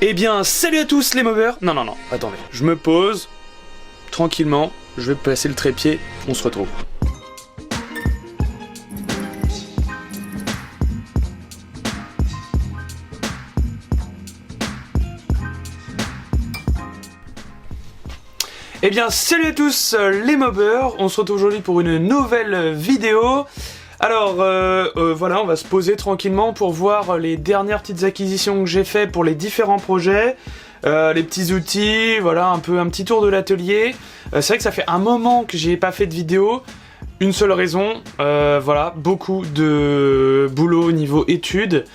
Eh bien, salut à tous les movers. Non, attendez, je me pose, tranquillement, je vais placer le trépied, on se retrouve. Eh bien, salut à tous les mobers, on se retrouve aujourd'hui pour une nouvelle vidéo. Alors, voilà, on va se poser tranquillement pour voir les dernières petites acquisitions que j'ai fait pour les différents projets. Les petits outils, voilà, un petit tour de l'atelier. C'est vrai que ça fait un moment que j'ai pas fait de vidéo. Une seule raison, voilà, beaucoup de boulot au niveau études.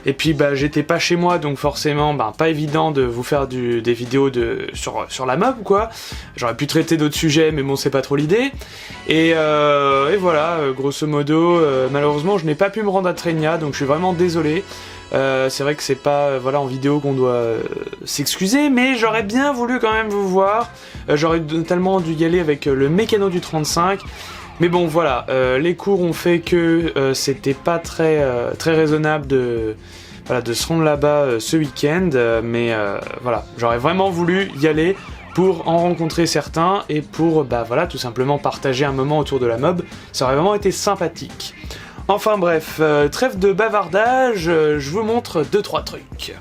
Et puis bah j'étais pas chez moi, donc forcément pas évident de vous faire des vidéos sur la mob quoi. J'aurais pu traiter d'autres sujets, mais bon c'est pas trop l'idée. Et voilà, grosso modo, malheureusement je n'ai pas pu me rendre à Trenia, donc je suis vraiment désolé. C'est vrai que c'est pas voilà, en vidéo qu'on doit s'excuser, mais j'aurais bien voulu quand même vous voir. J'aurais totalement dû y aller avec le mécano du 35. Mais bon voilà, les cours ont fait que c'était pas très raisonnable de se rendre là-bas ce week-end, mais voilà, j'aurais vraiment voulu y aller pour en rencontrer certains et pour voilà, tout simplement partager un moment autour de la mob, ça aurait vraiment été sympathique. Enfin bref, trêve de bavardage, je vous montre 2-3 trucs.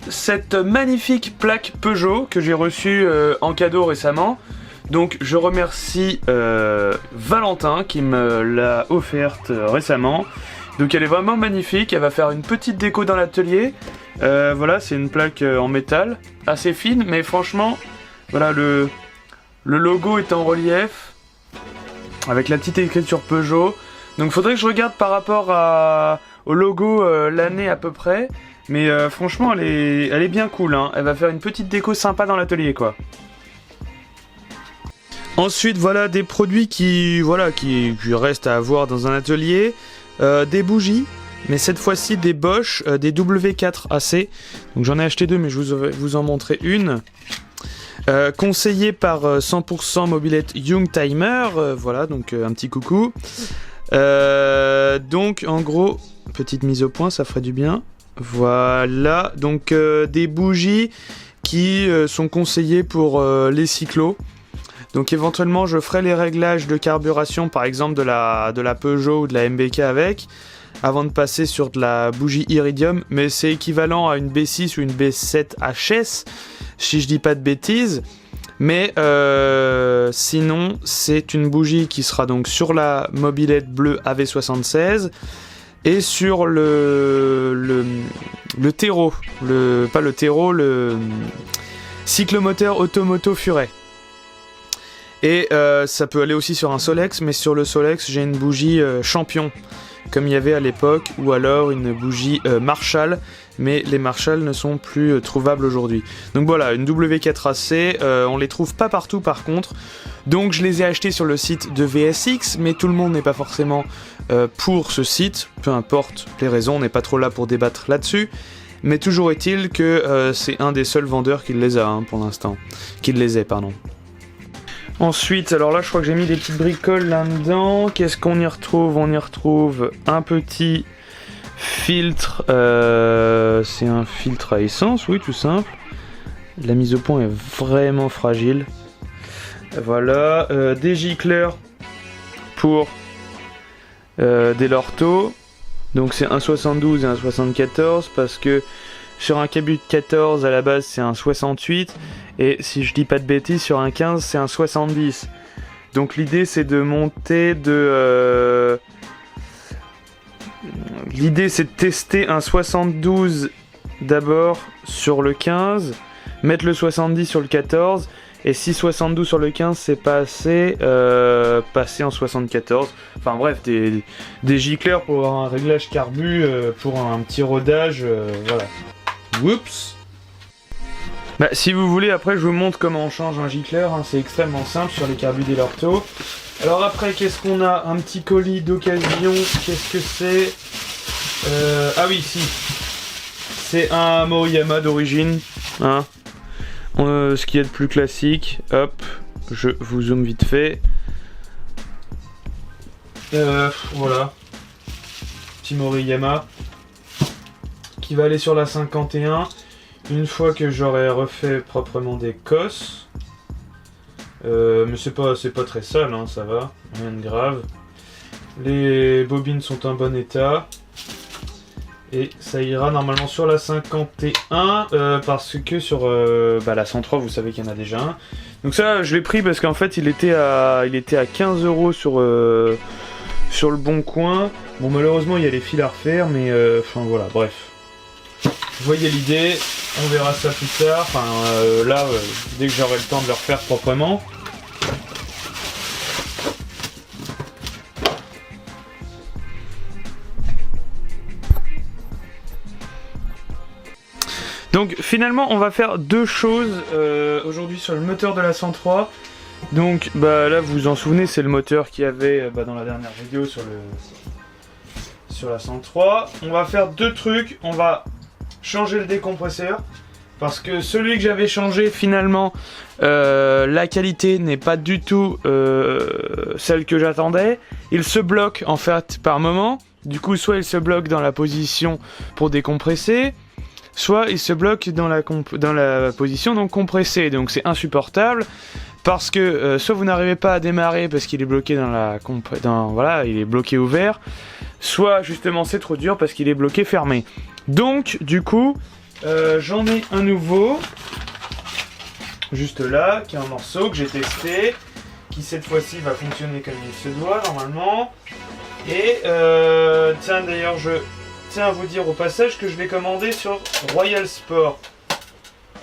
Cette magnifique plaque Peugeot que j'ai reçue en cadeau récemment. Donc je remercie Valentin qui me l'a offerte récemment. Donc elle est vraiment magnifique, elle va faire une petite déco dans l'atelier. Voilà, c'est une plaque en métal, assez fine, mais franchement, voilà, le logo est en relief, avec la petite écriture Peugeot. Donc faudrait que je regarde par rapport au logo l'année à peu près. Mais franchement, elle est bien cool, hein. Elle va faire une petite déco sympa dans l'atelier, quoi. Ensuite, voilà des produits qui restent à avoir dans un atelier. Des bougies, mais cette fois-ci des Bosch, des W4AC. Donc j'en ai acheté deux, mais je vais vous en montrer une. Conseillé par 100% Mobilette Young Timer. Voilà, donc un petit coucou. Donc en gros, petite mise au point, ça ferait du bien. Voilà, donc des bougies qui sont conseillées pour les cyclos. Donc éventuellement je ferai les réglages de carburation par exemple de la Peugeot ou de la MBK avec, avant de passer sur de la bougie Iridium, mais c'est équivalent à une B6 ou une B7 HS, si je dis pas de bêtises. Mais sinon c'est une bougie qui sera donc sur la mobilette bleue AV76 et sur le terreau, pas le terreau, le cyclomoteur Automoto Furet. Et ça peut aller aussi sur un Solex, mais sur le Solex j'ai une bougie Champion, comme il y avait à l'époque, ou alors une bougie Marshall, mais les Marshall ne sont plus trouvables aujourd'hui. Donc voilà, une W4AC, on les trouve pas partout par contre, donc je les ai achetés sur le site de VSX, mais tout le monde n'est pas forcément pour ce site, peu importe les raisons, on n'est pas trop là pour débattre là-dessus. Mais toujours est-il que c'est un des seuls vendeurs qui les a pour l'instant, qui les ait, pardon. Ensuite, alors là je crois que j'ai mis des petites bricoles là-dedans. Qu'est-ce qu'on y retrouve? On y retrouve un petit filtre. C'est un filtre à essence, oui, tout simple. La mise au point est vraiment fragile. Voilà, des gicleurs pour des Lorto. Donc c'est un 72 et un 74 parce que sur un cabut de 14 à la base c'est un 68 et si je dis pas de bêtises sur un 15 c'est un 70. Donc l'idée c'est de monter de... L'idée c'est de tester un 72 d'abord sur le 15, mettre le 70 sur le 14 et si 72 sur le 15 c'est pas assez, passer en 74. Enfin bref, des gicleurs pour avoir un réglage carbu, pour un petit rodage, voilà. Oups. Bah, si vous voulez, après je vous montre comment on change un gicleur, hein, c'est extrêmement simple sur les carbus des Lorto. Alors après, qu'est-ce qu'on a? Un petit colis d'occasion, qu'est-ce que c'est? Ah oui, si. C'est un Moriyama d'origine, hein. Ce qui est de plus classique, hop, je vous zoome vite fait. Voilà. Petit Moriyama. Qui va aller sur la 51. une fois que j'aurai refait proprement des cosses, mais c'est pas très sale, hein, ça va, rien de grave. Les bobines sont en bon état. Et ça ira normalement sur la 51 parce que sur la 103 vous savez qu'il y en a déjà un. Donc ça je l'ai pris parce qu'en fait il était à 15 € sur le bon coin. Bon malheureusement il y a les fils à refaire mais enfin voilà bref. Vous voyez l'idée, on verra ça plus tard. Enfin là dès que j'aurai le temps de le refaire proprement. Donc finalement on va faire deux choses aujourd'hui sur le moteur de la 103. Donc là vous vous en souvenez, c'est le moteur qu'il y avait dans la dernière vidéo sur la 103. On va faire deux trucs, on va changer le décompresseur. Parce que celui que j'avais changé finalement, la qualité n'est pas du tout celle que j'attendais. Il se bloque en fait par moment. Du coup soit il se bloque dans la position pour décompresser, soit il se bloque dans la position donc compressée, donc c'est insupportable parce que soit vous n'arrivez pas à démarrer parce qu'il est bloqué il est bloqué ouvert, soit justement c'est trop dur parce qu'il est bloqué fermé. Donc du coup j'en ai un nouveau juste là qui est un morceau que j'ai testé qui cette fois-ci va fonctionner comme il se doit normalement et tiens d'ailleurs je tiens à vous dire au passage que je l'ai commandé sur Royal Sport.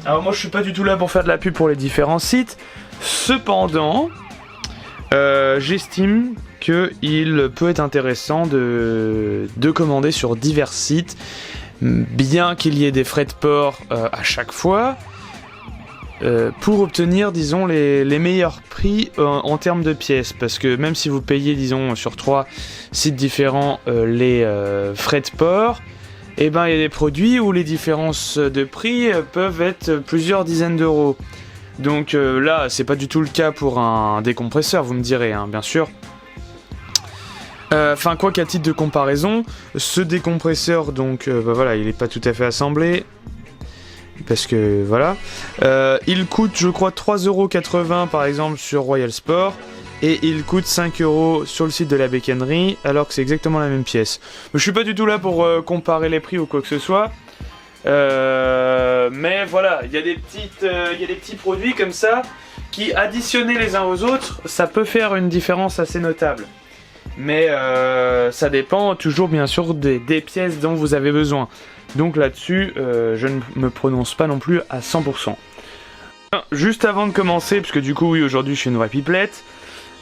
Alors moi je suis pas du tout là pour faire de la pub pour les différents sites, cependant j'estime qu'il peut être intéressant de commander sur divers sites, bien qu'il y ait des frais de port à chaque fois, pour obtenir disons les meilleurs prix en termes de pièces, parce que même si vous payez disons sur 3 sites différents les frais de port, et il y a des produits où les différences de prix peuvent être plusieurs dizaines d'euros. Donc là c'est pas du tout le cas pour un décompresseur, vous me direz hein, bien sûr. Enfin quoi qu'à titre de comparaison, ce décompresseur donc voilà il est pas tout à fait assemblé. Parce que voilà, il coûte je crois 3,80 € par exemple sur Royal Sport et il coûte 5 € sur le site de la bécannerie alors que c'est exactement la même pièce. Je suis pas du tout là pour comparer les prix ou quoi que ce soit, mais voilà, il y a des petits produits comme ça qui additionnés les uns aux autres, ça peut faire une différence assez notable. Mais ça dépend toujours bien sûr des pièces dont vous avez besoin. Donc là-dessus, je ne me prononce pas non plus à 100%. Juste avant de commencer, parce que du coup, oui, aujourd'hui je suis une vraie pipelette,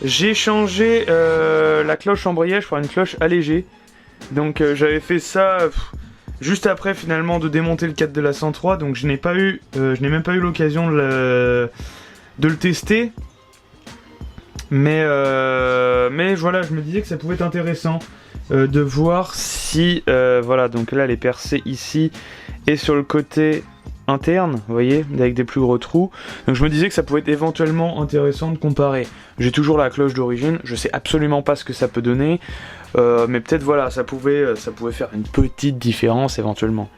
j'ai changé la cloche embrayage pour une cloche allégée. Donc j'avais fait ça juste après finalement de démonter le cadre de la 103, donc je n'ai même pas eu l'occasion de le tester. Mais voilà, je me disais que ça pouvait être intéressant de voir si voilà, donc là elle est percée ici et sur le côté interne, vous voyez, avec des plus gros trous. Donc je me disais que ça pouvait être éventuellement intéressant de comparer. J'ai toujours la cloche d'origine, je sais absolument pas ce que ça peut donner, mais peut-être voilà, ça pouvait faire une petite différence éventuellement.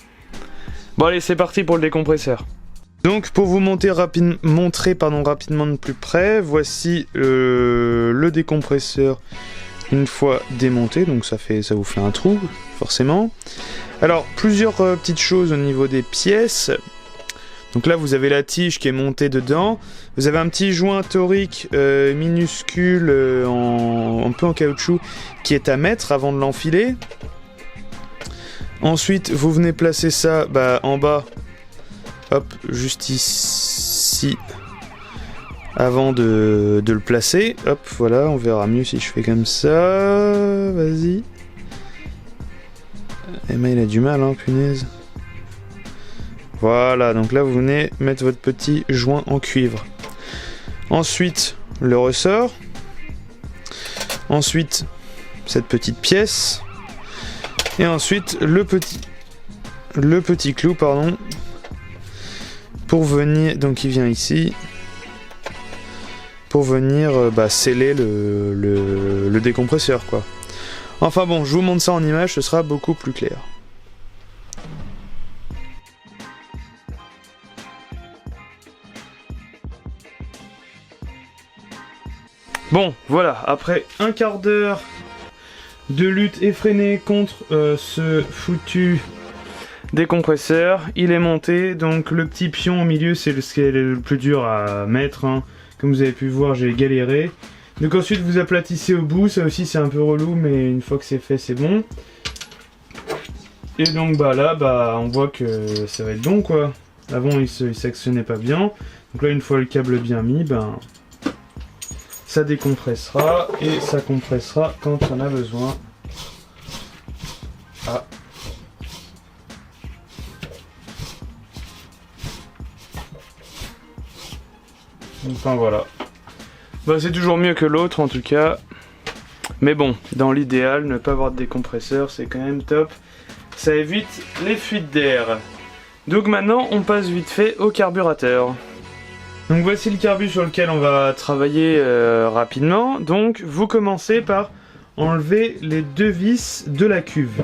Bon allez, c'est parti pour le décompresseur. Donc pour vous montrer rapidement de plus près, voici le décompresseur une fois démonté, donc ça vous fait un trou forcément. Alors plusieurs petites choses au niveau des pièces. Donc là vous avez la tige qui est montée dedans, vous avez un petit joint torique minuscule un peu en caoutchouc qui est à mettre avant de l'enfiler. Ensuite vous venez placer ça en bas. Hop, juste ici, avant de le placer. Hop, voilà, on verra mieux si je fais comme ça. Vas-y. Emma, il a du mal, hein, punaise. Voilà, donc là, vous venez mettre votre petit joint en cuivre. Ensuite, le ressort. Ensuite, cette petite pièce. Et ensuite, le petit clou, pardon. Pour venir, donc il vient ici, pour venir sceller le décompresseur quoi. Enfin bon, je vous montre ça en image, ce sera beaucoup plus clair. Bon, voilà, après un quart d'heure de lutte effrénée contre ce foutu décompresseur, il est monté. Donc le petit pion au milieu, c'est ce qui est le plus dur à mettre, hein. Comme vous avez pu voir, j'ai galéré. Donc ensuite vous aplatissez au bout, ça aussi c'est un peu relou, mais une fois que c'est fait, c'est bon. Et donc là, on voit que ça va être bon, quoi. Avant il s'actionnait pas bien. Donc là, une fois le câble bien mis, ça décompressera et ça compressera quand on a besoin. Ah. Enfin voilà. C'est toujours mieux que l'autre en tout cas. Mais bon, dans l'idéal, ne pas avoir de décompresseur, c'est quand même top. Ça évite les fuites d'air. Donc maintenant, on passe vite fait au carburateur. Donc voici le carbu sur lequel on va travailler rapidement. Donc vous commencez par enlever les 2 vis de la cuve.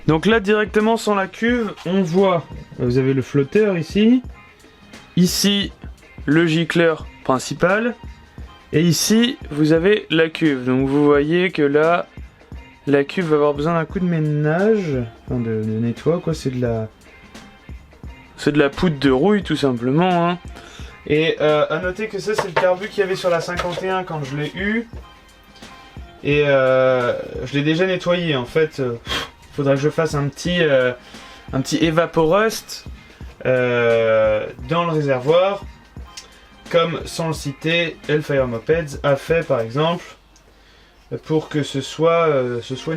Donc là directement sur la cuve, on voit, vous avez le flotteur ici, le gicleur principal, et ici vous avez la cuve. Donc vous voyez que là, la cuve va avoir besoin d'un coup de ménage, enfin de nettoie quoi, c'est de la poudre de rouille tout simplement, hein. Et à noter que ça c'est le carbu qu'il y avait sur la 51 quand je l'ai eu, et je l'ai déjà nettoyé en fait. Faudrait que je fasse un petit Evaporust dans le réservoir, comme sans le citer, Hellfire Mopeds a fait par exemple, pour que ce soit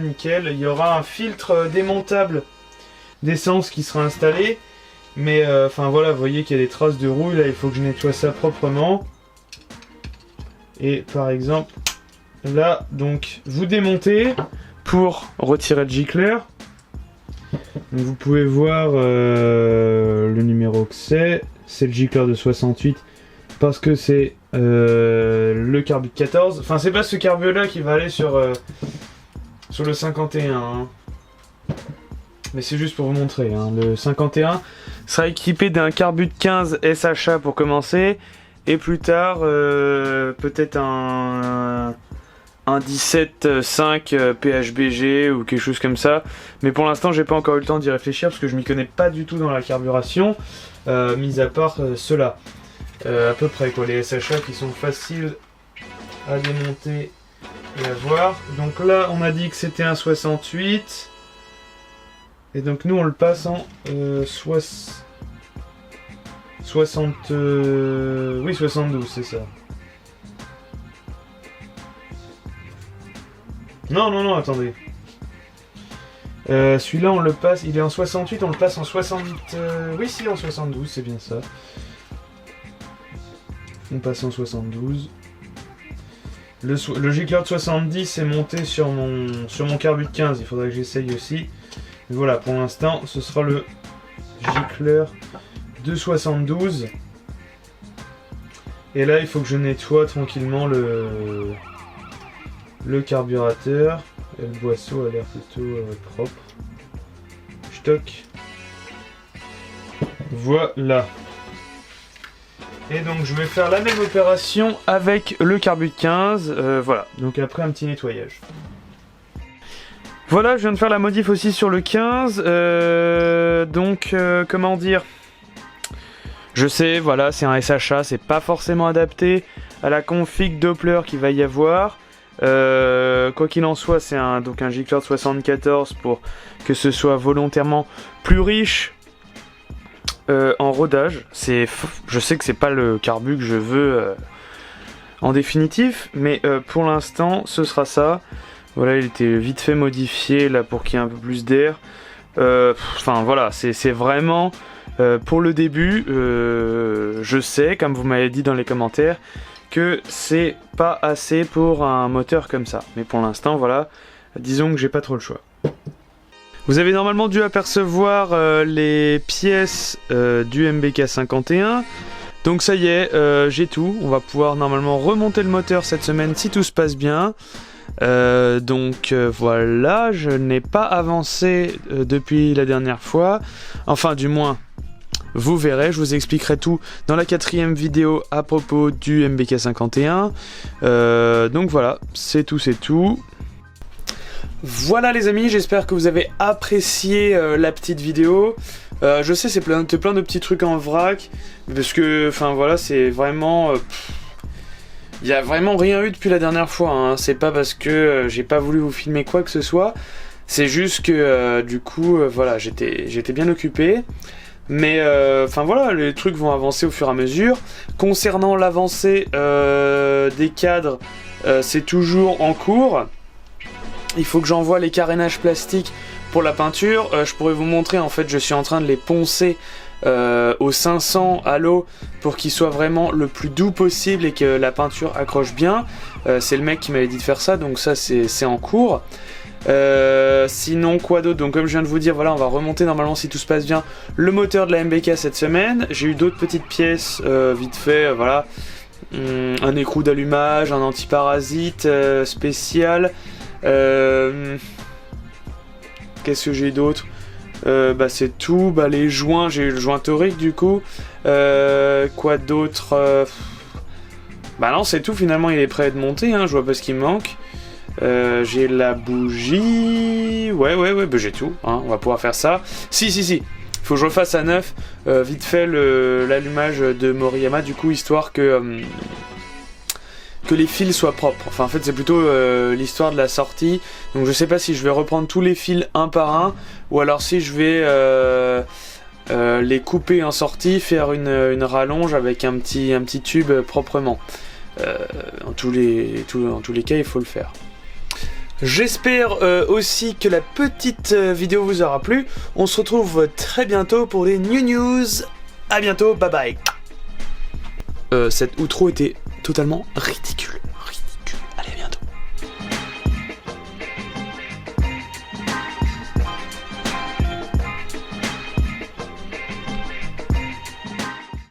nickel. Il y aura un filtre démontable d'essence qui sera installé, mais enfin voilà, vous voyez qu'il y a des traces de rouille là, il faut que je nettoie ça proprement. Et par exemple là, donc vous démontez pour retirer le gicleur. Donc vous pouvez voir le numéro que c'est le gicleur de 68 parce que c'est le carbu de 14. Enfin c'est pas ce carbu là qui va aller sur le 51 hein. Mais c'est juste pour vous montrer hein. Le 51 sera équipé d'un carbu de 15 SHA pour commencer, et plus tard peut-être un 17.5 PHBG ou quelque chose comme ça, mais pour l'instant j'ai pas encore eu le temps d'y réfléchir parce que je m'y connais pas du tout dans la carburation, mis à part ceux-là à peu près quoi, les SHA qui sont faciles à démonter et à voir. Donc là on a dit que c'était un 68 et donc nous on le passe en 72, c'est ça. Non, attendez. Celui-là, on le passe, il est en 68, on le passe en 70... oui, si, en 72, c'est bien ça. On passe en 72. Le gicleur de 70 est monté sur mon carbu de 15, il faudrait que j'essaye aussi. Mais voilà, pour l'instant, ce sera le gicleur de 72. Et là, il faut que je nettoie tranquillement le carburateur. Et le boisseau a l'air plutôt propre. Stock. Voilà. Et donc je vais faire la même opération avec le carbu de 15. Voilà. Donc après un petit nettoyage. Voilà, je viens de faire la modif aussi sur le 15. Comment dire ? Je sais, voilà, c'est un SHA, c'est pas forcément adapté à la config Doppler qu'il va y avoir. Quoi qu'il en soit, c'est donc un G-Cloud 74 pour que ce soit volontairement plus riche en rodage. Je sais que c'est pas le carbu que je veux en définitif, mais pour l'instant, ce sera ça. Voilà, il était vite fait modifié là pour qu'il y ait un peu plus d'air. Enfin voilà, c'est vraiment pour le début. Je sais, comme vous m'avez dit dans les commentaires, que c'est pas assez pour un moteur comme ça. Mais pour l'instant, voilà, disons que j'ai pas trop le choix. Vous avez normalement dû apercevoir les pièces du MBK 51. Donc ça y est, j'ai tout. On va pouvoir normalement remonter le moteur cette semaine si tout se passe bien. Voilà, je n'ai pas avancé depuis la dernière fois. Enfin, du moins, vous verrez, je vous expliquerai tout dans la 4e vidéo à propos du MBK 51. Donc voilà, c'est tout. Voilà les amis, j'espère que vous avez apprécié la petite vidéo. Je sais, c'est plein de petits trucs en vrac, parce que, enfin voilà, c'est vraiment... Il n'y a vraiment rien eu depuis la dernière fois, hein. C'est pas parce que j'ai pas voulu vous filmer quoi que ce soit, c'est juste que du coup, voilà, j'étais bien occupé. Mais enfin voilà, les trucs vont avancer au fur et à mesure. Concernant l'avancée des cadres, c'est toujours en cours. Il faut que j'envoie les carénages plastiques pour la peinture. Je pourrais vous montrer, en fait, je suis en train de les poncer au 500 à l'eau pour qu'il soit vraiment le plus doux possible et que la peinture accroche bien. C'est le mec qui m'avait dit de faire ça, donc ça c'est en cours. Sinon quoi d'autre, donc comme je viens de vous dire, voilà, on va remonter normalement si tout se passe bien le moteur de la MBK cette semaine. J'ai eu d'autres petites pièces vite fait, voilà, un écrou d'allumage, un antiparasite spécial. Qu'est-ce que j'ai d'autre? C'est tout, les joints, j'ai eu le joint torique du coup. Quoi d'autre? Non, c'est tout, finalement il est prêt à être monté, hein, je vois pas ce qui me manque. J'ai la bougie. Ouais, j'ai tout, hein, on va pouvoir faire ça. Si, faut que je refasse à neuf, vite fait l'allumage de Moriyama, du coup, histoire que les fils soient propres. Enfin, en fait, c'est plutôt l'histoire de la sortie. Donc, je sais pas si je vais reprendre tous les fils un par un, ou alors si je vais les couper en sortie, faire une rallonge avec un petit tube proprement. En tous les cas, il faut le faire. J'espère aussi que la petite vidéo vous aura plu. On se retrouve très bientôt pour des new news. À bientôt, bye bye. Cette outro était totalement ridicule.